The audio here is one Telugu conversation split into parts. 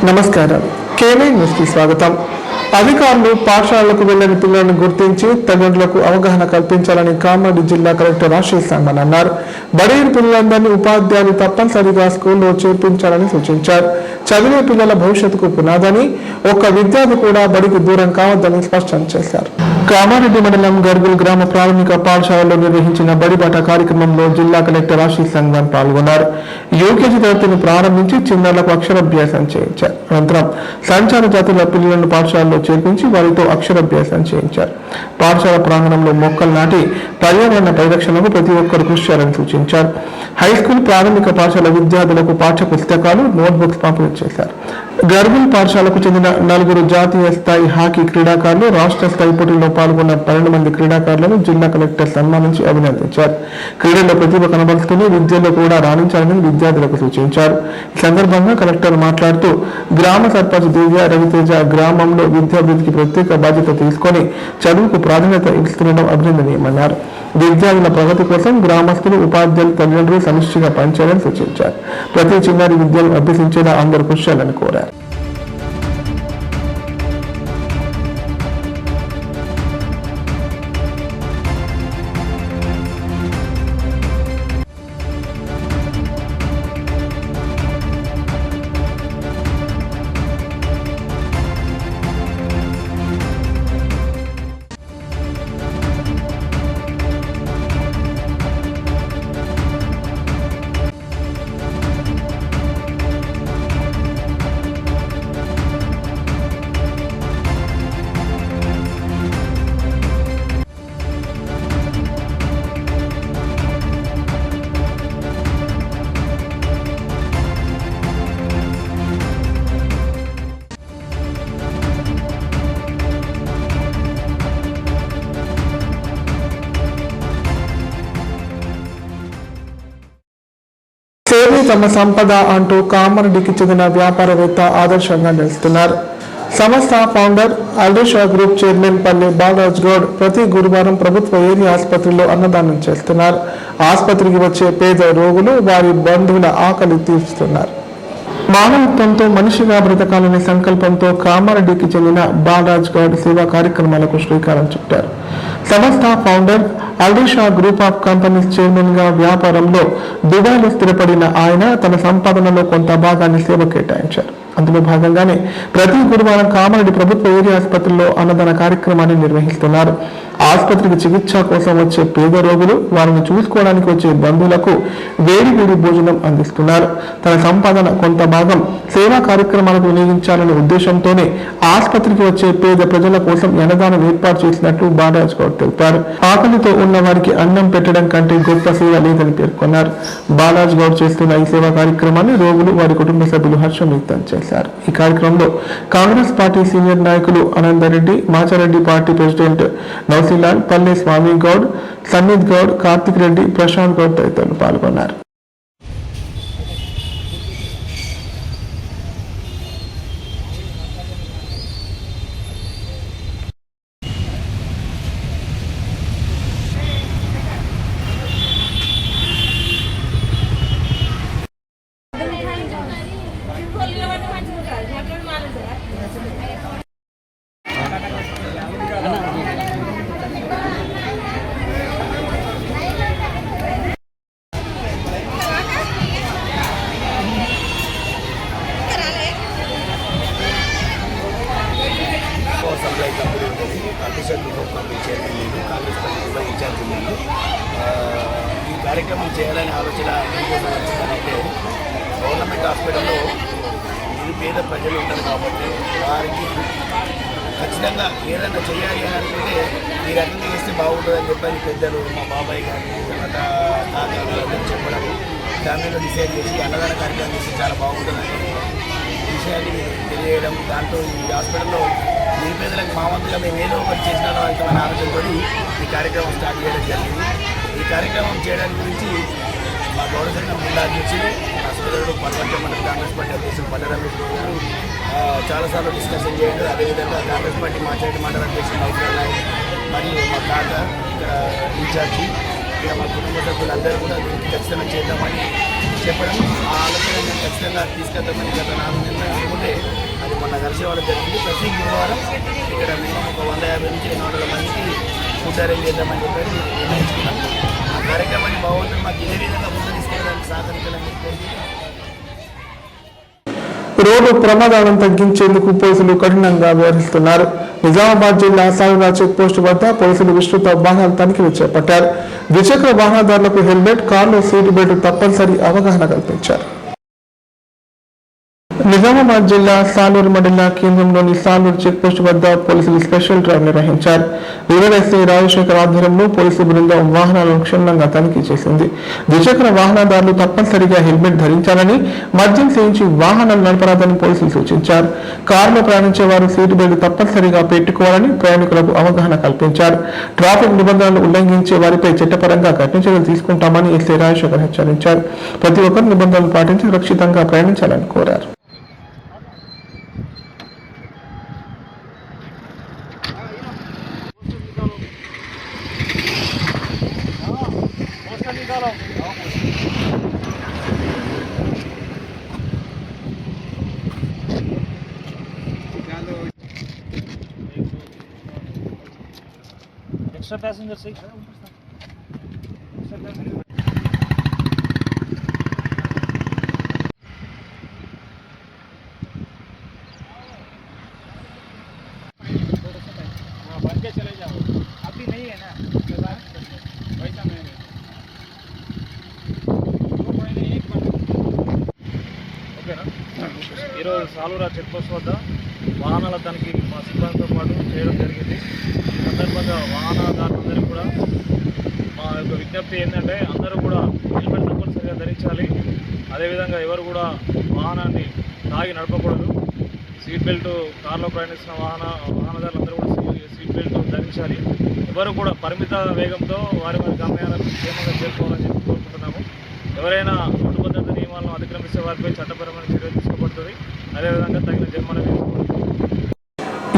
నమస్కారం. కేవై న్యూస్కి స్వాగతం. అధికారులు పాఠశాలలకు వెళ్లని పిల్లలను గుర్తించి తల్లిదండ్రులకు అవగాహన కల్పించాలని కామారెడ్డి జిల్లా కలెక్టర్ ఆశీష్ సంగన్ అన్నారు. బడిగిన పిల్లలందరినీ ఉపాధ్యాయులు తప్పనిసరిగా స్కూల్లో చేర్పించాలని సూచించారు. చదివే పిల్లల భవిష్యత్తుకు పునాదని, ఒక్క విద్యార్థి కూడా బడికి దూరం కావద్దని స్పష్టం చేశారు. కామారెడ్డి మండలం గర్గుల్ గ్రామ ప్రాథమిక పాఠశాలలో నిర్వహించిన బడిబాట కార్యక్రమంలో జిల్లా కలెక్టర్ ఆశీష్ సంగన్ పాల్గొన్నారు. యూకేజీ తరగతిని ప్రారంభించి చిన్నారులకు అక్షరాభ్యాసం చేయించారు. అనంతరం సంచార జాతుల పిల్లలను పాఠశాలలో చేర్పించి వారితో అక్షరాభ్యాసం చేయించారు. పాఠశాల ప్రాంగణంలో మొక్కలు నాటి పర్యావరణ పరిరక్షణకు ప్రతి ఒక్కరు కృషి చేయాలని సూచించారు. హైస్కూల్, ప్రాథమిక పాఠశాల విద్యార్థులకు పాఠ్య పుస్తకాలు, నోట్బుక్స్ పంపిణీ చేశారు. గర్గుల్ పాఠశాలకు చెందిన 4 జాతీయ స్థాయి హాకీ క్రీడాకారులు, రాష్ట్ర స్థాయి పోటీల్లో పాల్గొన్న 12 మంది క్రీడాకారులను జిల్లా కలెక్టర్ సన్మానించి అభినందించారు. క్రీడల్లో ప్రతిభ కనబరుస్తూనే విద్యలో కూడా రాణించాలని విద్యార్థులకు సూచించారు. ఈ సందర్భంగా కలెక్టర్ మాట్లాడుతూ గ్రామ సర్పంచ్ దివ్య రవితేజ గ్రామంలో విద్యాభివృద్ధికి ప్రత్యేక బాధ్యత తీసుకొని చదువుకు ప్రాధాన్యత ఇస్తుండడం అభినందనీయమన్నారు. విద్యార్థుల ప్రగతి కోసం గ్రామస్తులు, ఉపాధ్యాయులు, తల్లిదండ్రులు సమిష్టిగా పనిచేయాలని సూచించారు. ప్రతి చిన్నారి విద్యను అభ్యసించేలా అందరూ కృషి చేయాలని కోరారు. సేవే తమ సంపద అంటూ కామారెడ్డికి చెందిన వ్యాపారవేత్త ఆదర్శంగా నిలుస్తున్నారు. సంస్థ ఫౌండర్ అల్డేషా గ్రూప్ చైర్మన్ పల్లె బాలరాజ్ గౌడ్ ప్రతి గురువారం ప్రభుత్వ ఏరియా ఆసుపత్రిలో అన్నదానం చేస్తున్నారు. ఆసుపత్రికి వచ్చే పేద రోగులు, వారి బంధువుల ఆకలి తీర్చుతున్నారు. మానవత్వంతో మనిషిగా బ్రతకాలనే సంకల్పంతో కామారెడ్డికి చెందిన బాలరాజ్ గౌడ్ సేవా కార్యక్రమాలకు శ్రీకారం చుట్టారు. సంస్థ ఫౌండర్ అల్డేషా గ్రూప్ ఆఫ్ కంపెనీస్ చైర్మన్ గా వ్యాపారంలో దుబాయ్లో స్థిరపడిన ఆయన తన సంపాదనలో కొంత భాగాన్ని సేవ కేటాయించారు. అందులో భాగంగానే ప్రతి గురువారం కామారెడ్డి ప్రభుత్వ ఏరియా ఆసుపత్రిలో అన్నదాన కార్యక్రమాన్ని నిర్వహిస్తున్నారు. ఆసుపత్రికి చికిత్స కోసం వచ్చే పేద రోగులు, వారిని చూసుకోవడానికి వచ్చే బంధువులకు వేడి భోజనం అందిస్తున్నారు. తన సంపాదన కొంత భాగం సేవా కార్యక్రమాలకు వినియోగించాలనే ఉద్దేశంతోనే ఆసుపత్రికి వచ్చే పేద ప్రజల కోసం అన్నదానం ఏర్పాటు చేసినట్లు బాలరాజ్ గౌడ్ తెలిపారు. ఆకలితో ఉన్న వారికి అన్నం పెట్టడం కంటే గొప్ప సేవ లేదని పేర్కొన్నారు. బాలరాజ్ గౌడ్ చేస్తున్న ఈ సేవా కార్యక్రమాన్ని రోగులు, వారి కుటుంబ సభ్యులు హర్షం వ్యక్తం చేశారు. ఈ కార్యక్రమంలో కాంగ్రెస్ పార్టీ సీనియర్ నాయకులు ఆనందరెడ్డి, మాచారెడ్డి పార్టీ ప్రెసిడెంట్ నౌసిలాల్, పల్లె స్వామి గౌడ్, సన్నిత్ గౌడ్, కార్తిక్ రెడ్డి, ప్రశాంత్ గౌడ్ తదితరులు పాల్గొన్నారు. ఈ కార్యక్రమం చేయాలని ఆలోచన అంటే గవర్నమెంట్ హాస్పిటల్లో నిరుపేద ప్రజలు ఉంటారు కాబట్టి వారికి ఖచ్చితంగా ఏదైనా చేయాలి అని అనుకుంటే ఈ రకంగా చేస్తే బాగుంటుందని చెప్పని పెద్దలు, మా బాబాయ్ గారు, తాత గారు చెప్పడం, ఫ్యామిలీలో డిసైడ్ చేసి అన్నదాన కార్యక్రమం చేస్తే చాలా బాగుంటుందని విషయాన్ని తెలియజేయడం, దాంట్లో ఈ హాస్పిటల్లో నిరుపేదలకు మా వంతుగా మేము ఏదో ఒకటి చేసినామో మన ఆలోచనతో ఈ కార్యక్రమం స్టార్ట్ చేయడం జరిగింది. ఈ కార్యక్రమం చేయడానికి గురించి మా గౌరవ సంఘం జిల్లా అధ్యక్షులు నా సోదరుడు పర్వంచం మండలి కాంగ్రెస్ పార్టీ అధ్యక్షుడు పల్లె రమేష్ గారు చాలాసార్లు డిస్కషన్ చేయండి. అదేవిధంగా కాంగ్రెస్ పార్టీ మాచారెడ్డి మండల అధ్యక్షుడు నౌకర్ నాయక్ మరియు మా తాత ఇక్కడ ఇన్ఛార్జి, ఇక్కడ మా కుటుంబ సభ్యులందరూ కూడా దీనికి ఖచ్చితంగా చేద్దామని చెప్పడం ఆ ఆలోచన నేను ఖచ్చితంగా తీసుకెళ్తామని గత 4 నెలలు అనుకుంటే అది మొన్న కలిసి వాళ్ళ జరిగింది. ప్రతి గురువారం ఇక్కడ మినిమం ఒక 150 నుంచి 200 మందికి ఫుడ్ అరేంజ్ చేద్దామని చెప్పి నిర్ణయించుకున్నాం. ఆ కార్యక్రమాన్ని భగవంతుడు మాకు ఇదే విధంగా ముందు తీసుకెళ్ళడానికి సహకరించాలని చెప్పి రోడ్డు ప్రమాదాలను తగ్గించేందుకు పోలీసులు కఠినంగా వ్యవహరిస్తున్నారు. నిజామాబాద్ జిల్లా సాలురా చెక్ పోస్టు వద్ద పోలీసులు విస్తృత వాహనాల తనిఖీలు చేపట్టారు. ద్విచక్ర వాహనదారులకు హెల్మెట్, కార్లో సీటు బెల్ట్ తప్పనిసరి అవగాహన కల్పించారు. నిజామాబాద్ జిల్లా సాలూరు మండల కేంద్రంలోని సాలూరు చెక్ పోస్టు వద్ద పోలీసులు స్పెషల్ డ్రైవ్ నిర్వహించారు. రూరల్ ఎస్ఐ రాజశేఖర్ ఆధ్వర్యంలో పోలీసు బృందం వాహనాలను క్షుణ్ణంగా తనిఖీ చేసింది. ద్విచక్ర వాహనదారులు తప్పనిసరిగా హెల్మెట్ ధరించాలని, మద్యం సేవించి వాహనాలు నడపరాదని పోలీసులు సూచించారు. కారులో ప్రయాణించే వారు సీటు బెల్ట్ తప్పనిసరిగా పెట్టుకోవాలని ప్రయాణికులకు అవగాహన కల్పించారు. ట్రాఫిక్ నిబంధనలు ఉల్లంఘించే వారిపై చట్టపరంగా కఠిన చర్యలు తీసుకుంటామని ఎస్ఐ రాజశేఖర్ హెచ్చరించారు. ప్రతి ఒక్కరు నిబంధనలు పాటించి సురక్షితంగా ప్రయాణించాలని కోరారు. एक्स्ट्रा पैसेंजर से बन के चले जाओ, अभी नहीं है ना वैसा नहीं है। 2 महीने 1 महीने ఓకేనా. ఈరోజు సాలూరా చెక్ పోస్ట్ వద్ద వాహనాల తనిఖీ మా సిబ్బందితో పాటు చేయడం జరిగింది. ఈ సందర్భంగా వాహనదారులందరూ కూడా మా యొక్క విజ్ఞప్తి ఏంటంటే అందరూ కూడా హెల్మెట్ తప్పనిసరిగా ధరించాలి. అదేవిధంగా ఎవరు కూడా వాహనాన్ని తాగి నడపకూడదు. సీట్ బెల్ట్, కార్లో ప్రయాణిస్తున్న వాహనదారులందరూ కూడా సీట్ బెల్ట్ ధరించాలి. ఎవరు కూడా పరిమిత వేగంతో వారి గమ్యాలను క్షేమంగా చేరుకోవాలని చెప్పి కోరుకుంటున్నాము. ఎవరైనా రోడ్డు భద్రత నియమాలను అతిక్రమిస్తే వారిపై చట్టపరమైన చర్యలు తీసుకోబడుతుంది. అదేవిధంగా తగిన జరిమానా వేసుకోబడుతుంది.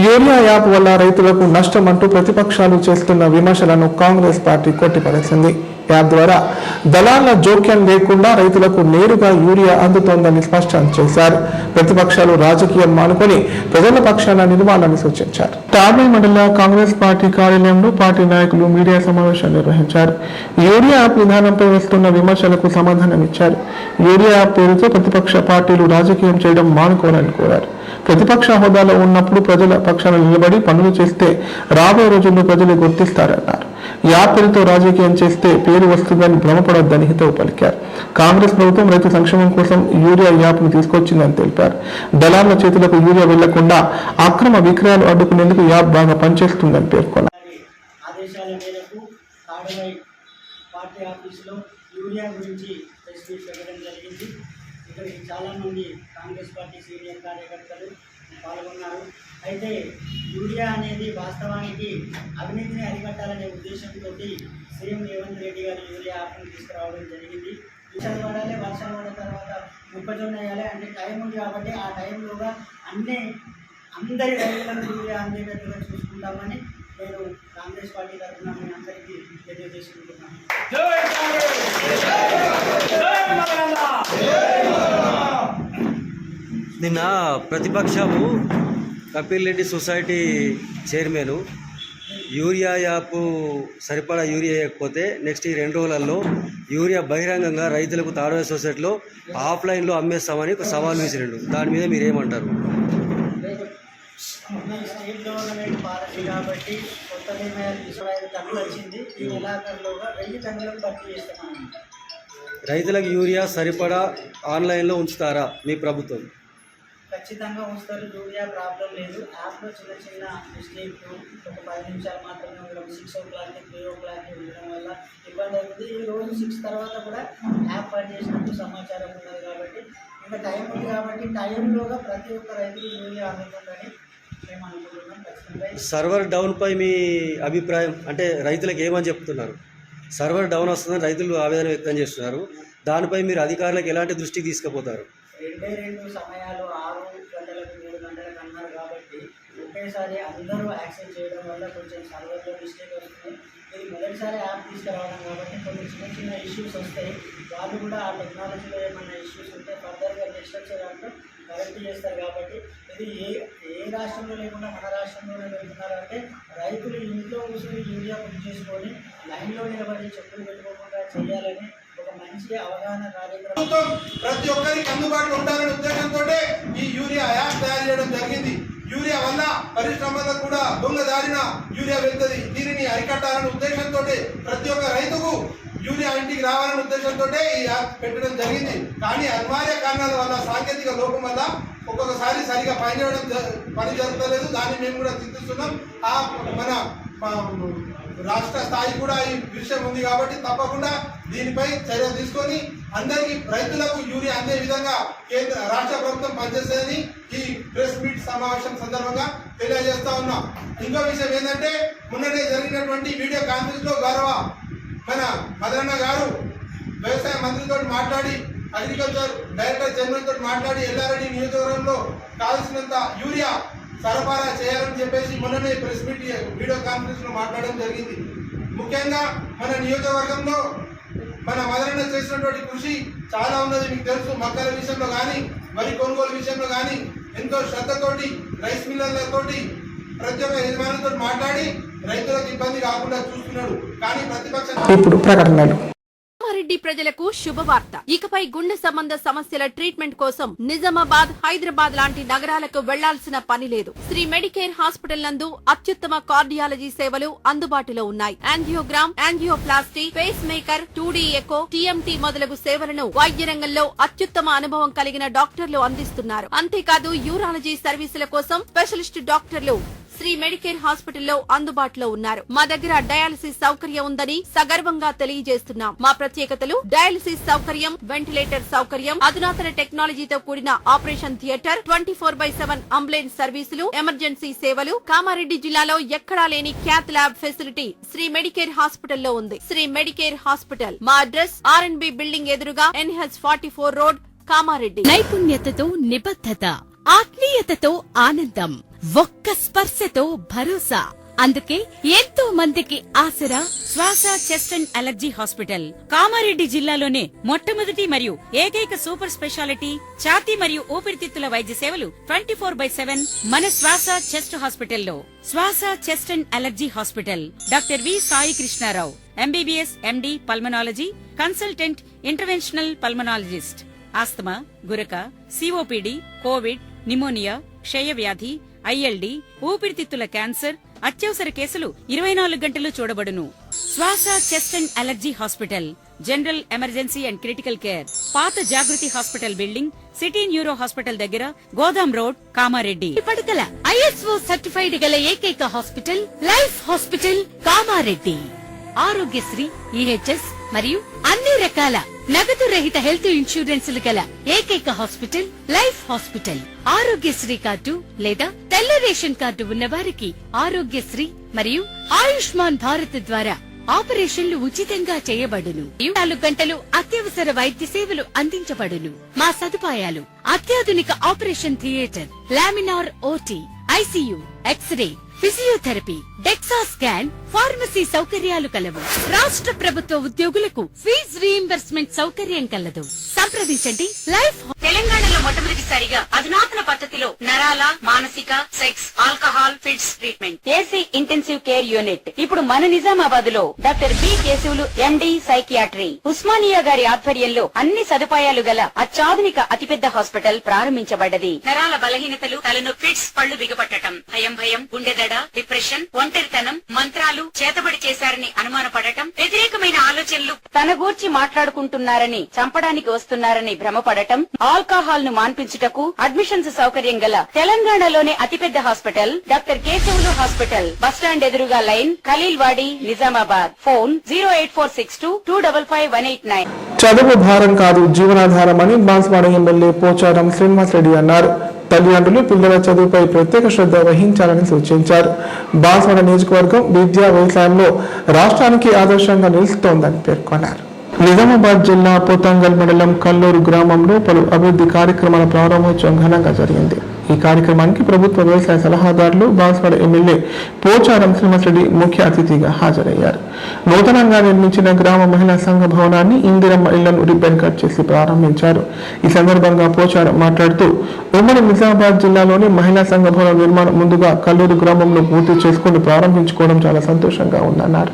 యూరియా యాప్ వల్ల రైతులకు నష్టం అంటూ ప్రతిపక్షాలు చేస్తున్న విమర్శలను కాంగ్రెస్ పార్టీ కొట్టిపడేసింది. యాప్ ద్వారా దళాల జోక్యం లేకుండా రైతులకు నేరుగా యూరియా అందుతోందని స్పష్టం చేశారు. ప్రతిపక్షాలు రాజకీయం మానుకొని ప్రజల పక్షాన నిలవాలని సూచించారు. టాబీ మండల కాంగ్రెస్ పార్టీ కార్యాలయంలో పార్టీ నాయకులు మీడియా సమావేశం నిర్వహించారు. యూరియా యాప్ విధానంపై వస్తున్న విమర్శలకు సమాధానమిచ్చారు. యూరియా యాప్ పేరుతో ప్రతిపక్ష పార్టీలు రాజకీయం చేయడం మానుకోవాలని కోరారు. ప్రతిపక్ష హోదాలో ఉన్నప్పుడు ప్రజల పక్షాన నిలబడి పనులు చేస్తే రాబోయే రోజుల్లో ప్రజలు గుర్తిస్తారన్నారు. యాప్ పేరుతో రాజకీయం చేస్తే పేరు వస్తుందని భ్రమపడొద్దని హితవు పలికారు. కాంగ్రెస్ ప్రభుత్వం రైతు సంక్షేమం కోసం యూరియా యాప్ను తీసుకొచ్చిందని తెలిపారు. దళారుల చేతులకు యూరియా వెళ్లకుండా అక్రమ విక్రయాలు అడ్డుకునేందుకు యాప్ బాగా పనిచేస్తుందని పేర్కొన్నారు. ఆదేశాల మేరకు తాడవై పార్టీ ఆఫీసులో యూరియా గురించి ప్రెస్ మీట్ పెట్టడం జరిగింది. ఇక్కడికి చాలామంది కాంగ్రెస్ పార్టీ సీనియర్ కార్యకర్తలు పాల్గొన్నారు. అయితే యూరియా అనేది వాస్తవానికి అవినీతిని అరికట్టాలనే ఉద్దేశంతో సీఎం రేవంత్ రెడ్డి గారు యూరియా యాప్ను తీసుకురావడం జరిగింది. వర్షాలు పడాలి, వర్షాలు పడిన తర్వాత మొక్కజొన్న వేయాలి అంటే టైం ఉంది కాబట్టి ఆ టైంలోగా అందరి రైతులను యూరియా అందేటట్టుగా చూసుకుంటామని నేను కాంగ్రెస్ పార్టీ తరఫున మీ అందరికీ తెలియజేసుకుంటున్నాను. నిన్న ప్రతిపక్షము Kapil Reddy society chairman urea app సరిపడా యూరియా వేయకపోతే నెక్స్ట్ ఈ 2 రోజులలో యూరియా బహిరంగంగా రైతులకు తాడవే సొసైటీలో ఆఫ్లైన్లో అమ్మేస్తామని ఒక సవాల్ విసిరిండు. దాని మీద మీరు ఏమంటారు? స్టేట్ గవర్నమెంట్ పాలసీ కాబట్టి కొత్త నిర్ణయాలు 25 టన్నులు వచ్చింది. ఈ నెలాఖరులోగా 1000 టన్నులకు భర్తీ చేస్తామని. రైతులకు యూరియా సరిపడా ఆన్లైన్లో ఉంచుతారా మీ ప్రభుత్వం? ఖచ్చితంగా ఉంచుతారు. యూరియా ప్రాబ్లం లేదు. యాప్లో చిన్న చిన్న మిస్టేక్లు ఒక 10 నిమిషాలు మాత్రమే ఉండడం, 6 o'clock 3 o'clock ఉండడం వల్ల ఇబ్బంది అవుతుంది. ఈ రోజు 6 తర్వాత కూడా యాప్ పనిచేసినట్టు సమాచారం ఉన్నది కాబట్టి ఇంకా టైం ఉంది కాబట్టి టైంలోగా ప్రతి ఒక్క రైతులు యూరియా అందుతుందని మేము అనుకుంటున్నాం. ఖచ్చితంగా సర్వర్ డౌన్పై మీ అభిప్రాయం అంటే రైతులకు ఏమని చెప్తున్నారు? సర్వర్ డౌన్ వస్తుందని రైతులు ఆవేదన వ్యక్తం చేస్తున్నారు. దానిపై మీరు అధికారులకు ఎలాంటి దృష్టికి తీసుకుపోతారు? 2 సమయాలు 6 గంటలకు 3 గంటలకు అన్నారు కాబట్టి ఒకేసారి అందరూ యాక్సెస్ చేయడం వల్ల కొంచెం సర్వర్లో మిస్టేక్ వస్తుంది. ఇది మొదటిసారి యాప్ తీసుకురావడం కాబట్టి కొన్ని చిన్న చిన్న ఇష్యూస్ వస్తాయి. వాళ్ళు కూడా ఆ టెక్నాలజీలో ఏమైనా ఇష్యూస్ ఉంటే ఫర్దర్గా నెక్స్ట్ వచ్చే దాంట్లో కరెక్ట్ చేస్తారు. కాబట్టి ఇది ఏ రాష్ట్రంలో లేకుండా మన రాష్ట్రంలోనే వెళ్తున్నారంటే రైతులు ఇంట్లో కూర్చొని యూరియా బుక్ చేసుకొని లైన్లో నిలబడి చెప్పులు పెట్టుకోకుండా చేయాలని ఒక మంచి అవగాహన కార్యక్రమం ప్రతి ఒక్కరికి అందుబాటులో ఉండాలనే ఉద్దేశంతో ఈ యూరియా యాప్ తయారు చేయడం జరిగింది. యూరియా వల్ల పరిశ్రమలకు కూడా దొంగదారిన యూరియా వెళ్తుంది. దీనిని అరికట్టాలనే ఉద్దేశంతో ప్రతి ఒక్క రైతుకు యూరియా ఇంటికి రావాలనే ఉద్దేశంతో ఈ యాప్ పెట్టడం జరిగింది. కానీ అనివార్య కారణాల వల్ల, సాంకేతిక లోపం వల్ల ఒక్కొక్కసారి సరిగా పని జరగలేదు. దాన్ని మేము కూడా చింతిస్తున్నాం. మన రాష్ట్ర స్థాయి కూడా ఈ విషయం ఉంది కాబట్టి తప్పకుండా దీనిపై చర్య తీసుకొని అందరికీ రైతులకు యూరియా అందే విధంగా రాష్ట్ర ప్రభుత్వం పనిచేస్తుందని ఈ ప్రెస్ మీట్ సమావేశం సందర్భంగా తెలియజేస్తా ఉన్నాం. ఇంకో విషయం ఏంటంటే, మొన్ననే జరిగినటువంటి వీడియో కాన్ఫరెన్స్ లో గౌరవ మన మదరన్న గారు వ్యవసాయ మంత్రితో మాట్లాడి, అగ్రికల్చర్ డైరెక్టర్ జనరల్ తోటి మాట్లాడి ఎల్లారెడ్డి నియోజకవర్గంలో కావాల్సినంత యూరియా సరఫరా చేయాలని చెప్పేసి మొన్ననే ప్రెస్ మీట్ వీడియో కాన్ఫరెన్స్ లో మాట్లాడడం జరిగింది. ముఖ్యంగా మన నియోజకవర్గంలో మన మదరన్న చేసినటువంటి కృషి చాలా ఉన్నది. మీకు తెలుసు, మొక్కల విషయంలో కానీ, వరి కొనుగోలు విషయంలో కానీ ఎంతో శ్రద్ధతోటి రైస్ మిల్లర్లతోటి ప్రతి ఒక్క యజమానులతో మాట్లాడి రైతులకు ఇబ్బంది కాకుండా చూస్తున్నాడు. కానీ ప్రతిపక్షం ఇప్పుడు ప్రకటనలు. కామారెడ్డి ప్రజలకు శుభవార్త. ఇకపై గుండె సంబంధ సమస్యల ట్రీట్మెంట్ కోసం నిజామాబాద్, హైదరాబాద్ లాంటి నగరాలకు వెళ్లాల్సిన పని లేదు. శ్రీ మెడికేర్ హాస్పిటల్ నందు అత్యుత్తమ కార్డియాలజీ సేవలు అందుబాటులో ఉన్నాయి. Angiogram, angioplasty, pacemaker, 2D echo, TMT మొదలగు సేవలను వైద్య రంగంలో అత్యుత్తమ అనుభవం కలిగిన డాక్టర్లు అందిస్తున్నారు. అంతేకాదు యూరాలజీ సర్వీసుల కోసం స్పెషలిస్ట్ డాక్టర్లు శ్రీ మెడికేర్ హాస్పిటల్లో అందుబాటులో ఉన్నారు. మా దగ్గర డయాలసిస్ సౌకర్యం ఉందని సగర్వంగా తెలియజేస్తున్నాం. మా ప్రత్యేకతలు: డయాలసిస్ సౌకర్యం, వెంటిలేటర్ సౌకర్యం, అధునాతన టెక్నాలజీతో కూడిన ఆపరేషన్ థియేటర్, 24/7 అంబులెన్స్ సర్వీసులు, ఎమర్జెన్సీ సేవలు. కామారెడ్డి జిల్లాలో ఎక్కడా లేని cath lab facility Sri Medicare హాస్పిటల్లో ఉంది. శ్రీ మెడికేర్ హాస్పిటల్ మా అడ్రస్ RNB బిల్డింగ్ ఎదురుగా NH44 రోడ్, కామారెడ్డి. నైపుణ్యతతో నిబద్ధత, ఆత్మీయతతో ఆనందం, ఒక్క స్పర్శతో భరోసా. అందుకే ఎంతో మందికి ఆసరా శ్వాస chest and allergy hospital. Kamareddy జిల్లాలోనే మొట్టమొదటి మరియు ఏకైక సూపర్ స్పెషాలిటీ ఛాతీ మరియు ఊపిరితిత్తుల వైద్య సేవలు 24/7 మన శ్వాస చెస్ట్ హాస్పిటల్లో. Swasa chest and allergy hospital. Doctor V Sai Krishnarao, MBBS MD pulmonology, consultant interventional pulmonologist. Asthma, గురక, COPD, కోవిడ్, నిమోనియా, క్షయవ్యాధి, ILD, ఊపిరితిత్తుల క్యాన్సర్, అత్యవసర కేసులు 24 గంటలు చూడబడును. Swasa chest and allergy hospital. General emergency and critical care. పాత Jagruti hospital building, city neuro hospital దగ్గర, గోదాం రోడ్, కామారెడ్డి. పడకల ISO సర్టిఫైడ్ గల ఏకైక hospital life hospital Kamareddy. Aarogyasri, EHS మరియు అన్ని రకాల నగదు రహిత హెల్త్ ఇన్సూరెన్సులు గల ఏకైక hospital life hospital. Aarogyasri card లేదా తెల్ల రేషన్ కార్డు ఉన్న వారికి ఆరోగ్యశ్రీ మరియు ఆయుష్మాన్ భారత్ ద్వారా ఆపరేషన్లు ఉచితంగా చేయబడును. 24 గంటలు అత్యవసర వైద్య సేవలు అందించబడును. మా సదుపాయాలు: అత్యాధునిక operation theatre, laminar OT, ICU, x-ray, physiotherapy, DEXA scan, pharmacy సౌకర్యాలు కలవు. రాష్ట్ర ప్రభుత్వ ఉద్యోగులకు ఫీజు రీయింబర్స్మెంట్ సౌకర్యం కలదు. సంప్రదించండి లైఫ్. తెలంగాణలో మొట్టమొదటిసారిగా అధునాతన పద్ధతిలో నరాల, మానసిక, sex, alcohol, fits treatment, AC intensive care unit ఇప్పుడు మన నిజామాబాద్ లో doctor B Keshavulu MD psychiatry, Osmania గారి ఆధ్వర్యంలో అన్ని సదుపాయాలు గల అత్యాధునిక అతిపెద్ద హాస్పిటల్ ప్రారంభించబడ్డది. నరాల బలహీనతలు, తలనొప్పి, ఫిట్స్, పళ్లు బిగపట్టడం, భయం, గుండెదడ, డిప్రెషన్, ఒంటరితనం, మంత్రాలు చేతబడి చేశారని అనుమానపడటం, వ్యతిరేకమైన ఆలోచనలు, తన గూర్చి మాట్లాడుకుంటున్నారని, చంపడానికి వస్తున్నారని భ్రమపడటం, ఆల్కహాల్ ను మాన్పించుటకు అడ్మిషన్స్ సౌకర్యం గల తెలంగాణలోనే అతిపెద్ద hospital doctor Keshavulu hospital. Bus stand ఎదురుగా లైన్, ఖలీల్వాడి, నిజామాబాద్. ఫోన్ 08462255189. చదువు భారం కాదు, జీవనాధారం అని బాన్స్వాడ ఎమ్మెల్యే పోచారం శ్రీనివాసరెడ్డి అన్నారు. తల్లిదండ్రులు పిల్లల చదువుపై ప్రత్యేక శ్రద్ధ వహించాలని సూచించారు. బాన్స్వాడ నియోజకవర్గం విద్యా వ్యవసాయంలో రాష్ట్రానికి ఆదర్శంగా నిలుస్తోందని పేర్కొన్నారు. నిజామాబాద్ జిల్లా పోతంగల్ మండలం కల్లూరు గ్రామంలో పలు అభివృద్ధి కార్యక్రమాల ప్రారంభోత్సవం ఘనంగా జరిగింది. ఈ ఈ కార్యక్రమానికి ప్రభుత్వ వ్యవసాయ సలహాదారులు బాన్స్వాడ ఎమ్మెల్యే పోచారం శ్రీనివాసరెడ్డి ముఖ్య అతిథిగా హాజరయ్యారు. నూతనంగా నిర్మించిన గ్రామ మహిళా సంఘ భవనాన్ని ఇందిరమ్మ ఇళ్లను రిబ్బన్ కట్ చేసి ప్రారంభించారు. ఈ సందర్భంగా పోచారం మాట్లాడుతూ ఉమ్మడి నిజామాబాద్ జిల్లాలోని మహిళా సంఘ భవన నిర్మాణం ముందుగా కల్లూరు గ్రామంలో పూర్తి చేసుకుని ప్రారంభించుకోవడం చాలా సంతోషంగా ఉందన్నారు.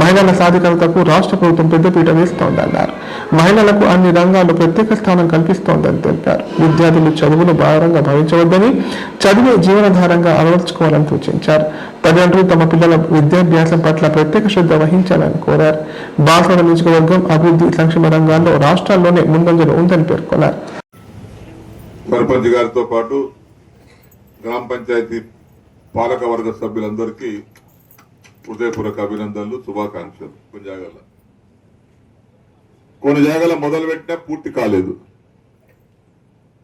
మహిళల సాధికారతకు రాష్ట్ర ప్రభుత్వం పెద్దపీట వేస్తోందన్నారు. మహిళలకు అన్ని రంగాల్లో ప్రత్యేక స్థానం కల్పిస్తోందని తెలిపారు. విద్యార్థులు చదువును భారంగా భావించవద్దని, చదివే జీవనాధారంగా అలవర్చుకోవాలని సూచించారు. తల్లిదండ్రులు తమ పిల్లల విద్యాభ్యాసం పట్ల ప్రత్యేక శ్రద్ధ వహించాలని కోరారు. బాన్స్వాడ నియోజకవర్గం అభివృద్ధి సంక్షేమ రంగాల్లో రాష్ట్రాల్లోనే ముందంజలో ఉందని పేర్కొన్నారు. సర్పంచ్ గారితో పాటు గ్రామ పంచాయతీ పాలక వర్గ సభ్యులందరికీ హృదయపూర్వక అభినందనలు, శుభాకాంక్షలు. కొన్ని జాగాల మొదలు పెట్టినా పూర్తి కాలేదు.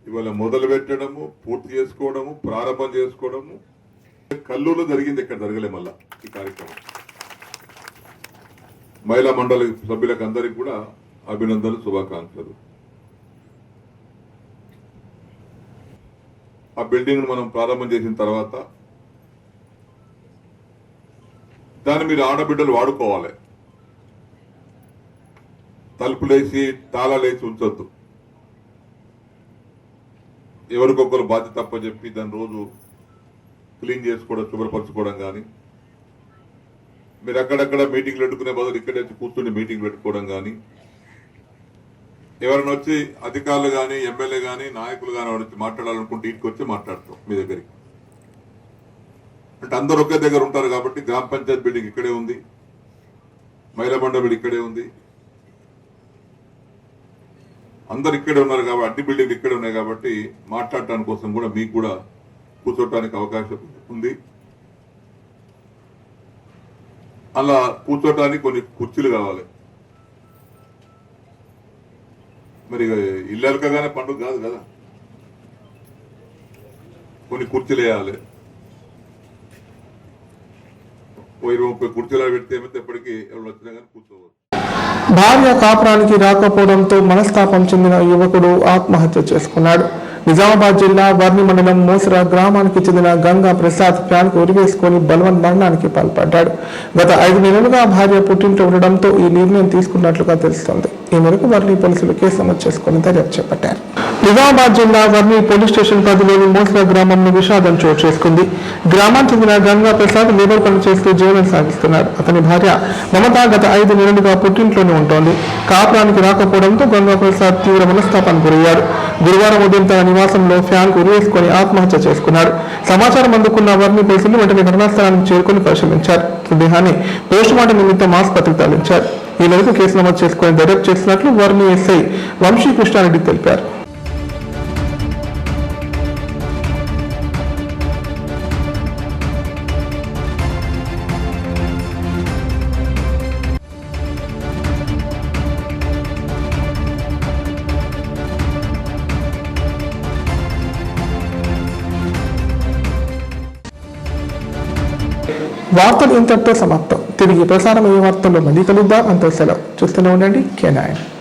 ఇవాళ మొదలు పెట్టడము, పూర్తి చేసుకోవడము, ప్రారంభం చేసుకోవడము కల్లూరులో జరిగింది, ఇక్కడ జరగలే. మళ్ళా ఈ కార్యక్రమం మహిళా మండలి సభ్యులకు అందరికీ కూడా అభినందనలు, శుభాకాంక్షలు. ఆ బిల్డింగ్ మనం ప్రారంభం చేసిన తర్వాత దాన్ని మీరు ఆడబిడ్డలు వాడుకోవాలి. తలుపులేసి తాళాలేసి ఉంచొద్దు. ఎవరికొకరు బాధ్యత తప్పచెప్పి దాన్ని రోజు క్లీన్ చేసుకోవడం, శుభ్రపరచుకోవడం కానీ, మీరు అక్కడక్కడ మీటింగ్లు పెట్టుకునే బదులు ఇక్కడే కూర్చుని మీటింగ్ పెట్టుకోవడం కానీ, ఎవరైనా వచ్చి అధికారులు కానీ, ఎమ్మెల్యే కానీ, నాయకులు కానీ వచ్చి మాట్లాడాలనుకుంటే ఇంటికి వచ్చి మాట్లాడతాం మీ దగ్గరికి. అంటే అందరూ ఒకే దగ్గర ఉంటారు కాబట్టి గ్రామ పంచాయతీ బిల్డింగ్ ఇక్కడే ఉంది, మహిళా మండలి ఇక్కడే ఉంది, అందరు ఇక్కడే ఉన్నారు కాబట్టి అన్ని బిల్డింగ్లు ఇక్కడే ఉన్నాయి కాబట్టి మాట్లాడటానికి కోసం కూడా మీకు కూడా కూర్చోటానికి అవకాశం ఉంది. అలా కూర్చోటానికి కొన్ని కుర్చీలు కావాలి. మరి ఇల్లెలకగానే పండుగ కాదు కదా, కొన్ని కుర్చీలు వేయాలి. 20-30 కుర్చీలు పెడితే ఏమైతే ఎప్పటికీ ఎవరు వచ్చినా కానీ కూర్చోవచ్చు. భార్య కాపురానికి రాకపోవడంతో మనస్తాపం చెందిన యువకుడు ఆత్మహత్య చేసుకున్నాడు. నిజామాబాద్ జిల్లా వర్ని మండలం మోసరా గ్రామానికి చెందిన గంగా ప్రసాద్ ఫ్యాన్కు ఉరివేసుకుని బలవన్ మరణానికి పాల్పడ్డాడు. గత 5 నెలలుగా భార్య పుట్టింట్లో ఉండడంతో ఈ నిర్ణయం తీసుకున్నట్లుగా తెలుస్తోంది. ఈ మేరకు వర్ని పోలీసులు కేసు నమోదు చేసుకుని దర్యాప్తు చేపట్టారు. నిజామాబాద్ జిల్లా వర్ని పోలీస్ స్టేషన్ పరిధిలోని మోసరా గ్రామంలో విషాదం చోటు చేసుకుంది. గ్రామానికి చెందిన గంగా ప్రసాద్ లేబర్ పని చేస్తూ జీవనం సాగిస్తున్నాడు. అతని భార్య మమత గత 5 నెలలుగా పుట్టింట్లోనే ఉంటోంది. కాపురానికి రాకపోవడంతో గంగా ప్రసాద్ తీవ్ర మనస్తాపానికి గురయ్యాడు. గురువారం ఉదయం తన నివాసంలో ఫ్యాన్కు ఉరివేసుకుని ఆత్మహత్య చేసుకున్నాడు. సమాచారం అందుకున్న వర్ని పోలీసులు వెంటనే ఘటనాస్థలానికి చేరుకుని పరిశీలించారు. మృతదేహాన్ని పోస్టుమార్టం నిమిత్తం ఆసుపత్రికి తరలించారు. ఈ మేరకు కేసు నమోదు చేసుకుని దర్యాప్తు చేస్తున్నట్లు వర్ని ఎస్ఐ వంశీ కృష్ణారెడ్డి తెలిపారు. వార్తలు ఇంతటితో సమాప్తం. తిరిగి ప్రసారమయ్యే వార్తల్లో మళ్ళీ కలుద్దాం. అంత సెలవు. చూస్తూనే ఉండండి K9.